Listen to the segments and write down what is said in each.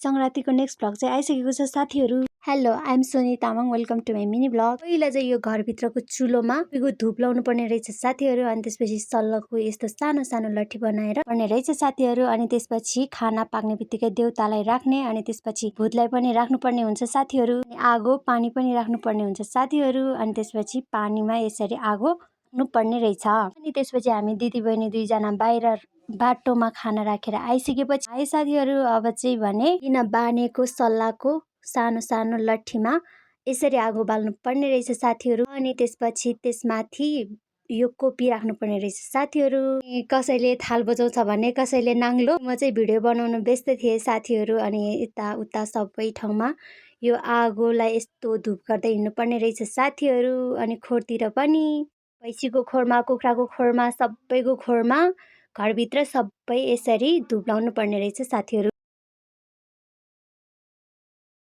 संक्रान्तिको next vlog चाहिँ आइसकेको छ साथीहरू। Hello, I am Soni Tamang. Welcome to my mini vlog. पहिला चाहिँ यो घरभित्रको चुलोमा धुप लाउनु पर्ने रहेछ साथीहरू। अनि त्यसपछि सल्लको यस्तो सानो सानो लट्ठी बनाएर पर्ने रहेछ साथीहरू। अनि त्यसपछि खाना पाक्ने बित्तिकै देउतालाई राख्ने, अनि त्यसपछि भूतलाई पनि राख्नुपर्ने हुन्छ साथीहरू। आगो पानी पनि राख्नुपर्ने हुन्छ साथीहरू। अनि त्यसपछि पानीमा यसरी आगो पर्ने रहेछ। अनि त्यसपछि हामी दिदीबहिनी दुईजना बाहिर बाटोमा खाना राखेर आइसकेपछि है साथीहरू, अब चाहिँ भने किन बानेको सल्लाको सानो सानो लट्ठीमा यसरी आगो बाल्नु पर्ने रहेछ साथीहरू। अनि त्यसपछि त्यसमाथि यो कोपी राख्नुपर्ने रहेछ साथीहरू। कसैले थाल बजाउँछ भने कसैले नाङ्लो। म चाहिँ भिडियो बनाउनु व्यस्त थिएँ साथीहरू। अनि यता उता सबै ठाउँमा यो आगोलाई यस्तो धुप गर्दै हिँड्नुपर्ने रहेछ साथीहरू। अनि खोरतिर पनि भैँसीको खोरमा, कुखुराको खोरमा, सबैको खोरमा घरभित्र सबै यसरी धुप लाउनु पर्ने रहेछ साथीहरू।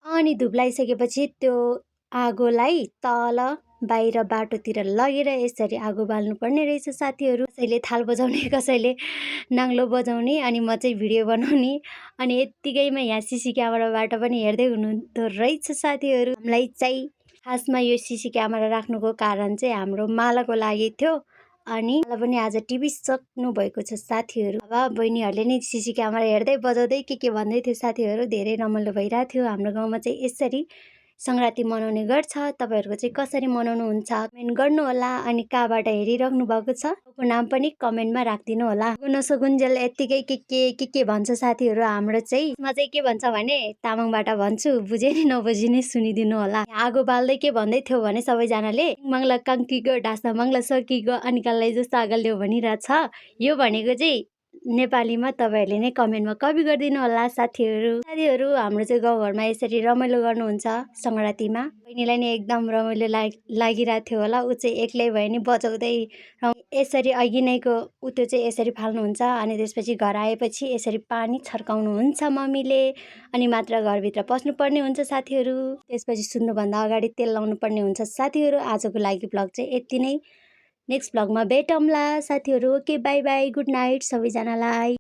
अनि धुप लगाइसकेपछि त्यो आगोलाई तल बाहिर बाटोतिर लगेर यसरी आगो बाल्नु पर्ने रहेछ साथीहरू। कसैले थाल बजाउने, कसैले नाङ्लो बजाउने, अनि म चाहिँ भिडियो बनाउने। अनि यत्तिकैमा यहाँ सिसी क्यामेराबाट पनि हेर्दै हुनुहुँदो रहेछ साथीहरू। हामीलाई चाहिँ खासमा यो सिसी क्यामेरा राख्नुको कारण चाहिँ हाम्रो मालाको लागि थियो। अनि मलाई पनि आज टिभी सक्नु भएको छ साथीहरू। अब बहिनीहरूले नि सिसी क्यामेरा हेर्दै बजाउँदै के भन्दै थियो साथीहरू। धेरै रमाइलो भइरहेको थियो। हाम्रो गाउँमा चाहिँ यसरी संक्रान्ति मनाउने गर्छ। तपाईँहरूको चाहिँ कसरी मनाउनु हुन्छ कमेन्ट गर्नु होला। अनि कहाँबाट हेरिराख्नु भएको छ को नाम पनि कमेन्टमा राखिदिनु होला। गुनसुगुन्जेल यत्तिकै के भन्छ साथीहरू। हाम्रो चाहिँ म चाहिँ के भन्छ भने तामाङबाट भन्छु, बुझे नि नबुझे नि सुनिदिनु होला। आगो बाल्दै के भन्दै थियो भने सबैजनाले मङ्ला काङ्कीको ढाँसा मङ्ला सकिगो अनि काललाई जस्तो आगल्यो भनिरहेछ। यो भनेको चाहिँ नेपालीमा तपाईँहरूले नै कमेन्टमा कपी गरिदिनु होला साथीहरू। हाम्रो चाहिँ गाउँघरमा यसरी रमाइलो गर्नुहुन्छ संक्रान्तिमा। बहिनीलाई नै एकदम रमाइलो लागिरहेको थियो होला। ऊ चाहिँ एक्लै भए नि बजाउँदै यसरी अघि नैको त्यो चाहिँ यसरी फाल्नुहुन्छ। अनि त्यसपछि घर आएपछि यसरी पानी छर्काउनुहुन्छ मम्मीले। अनि मात्र घरभित्र पस्नुपर्ने हुन्छ साथीहरू। त्यसपछि सुत्नुभन्दा अगाडि तेल लाउनु पर्ने हुन्छ साथीहरू। आजको लागि भ्लग चाहिँ यति नै। नेक्स्ट भ्लगमा भेटौँला साथीहरू। Okay, by by, good night सबैजनालाई।